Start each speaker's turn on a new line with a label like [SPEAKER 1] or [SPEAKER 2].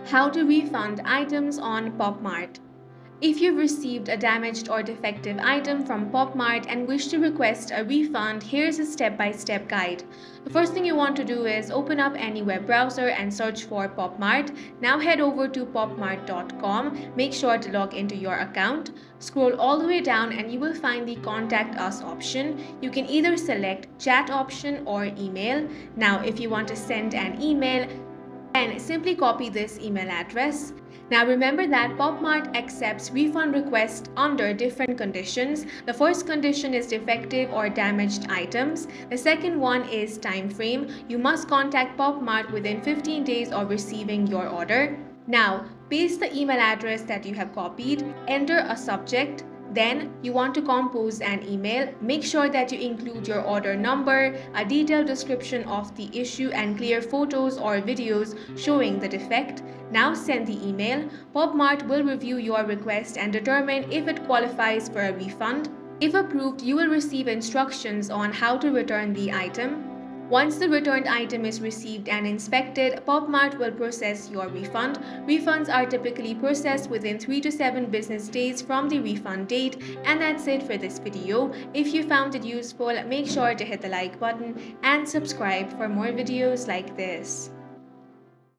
[SPEAKER 1] How to refund items on Popmart. If you've received a damaged or defective item from Popmart and wish to request a refund, here's a step-by-step guide. The first thing you want to do is open up any web browser and search for Popmart. Now head over to popmart.com. Make sure to log into your account. Scroll all the way down and you will find the Contact Us option. You can either select chat option or email. Now if you want to send an email, and simply copy this email address. Now remember that Popmart accepts refund requests under different conditions. The first condition is defective or damaged items. The second one is time frame. You must contact Popmart within 15 days of receiving your order. Now paste the email address that you have copied, enter a subject. Then you want to compose an email. Make sure that you include your order number, a detailed description of the issue, and clear photos or videos showing the defect. Now send the email. Popmart will review your request and determine if it qualifies for a refund. If approved, you will receive instructions on how to return the item. Once the returned item is received and inspected, Popmart will process your refund. Refunds are typically processed within 3 to 7 business days from the refund date. And that's it for this video. If you found it useful, make sure to hit the like button and subscribe for more videos like this.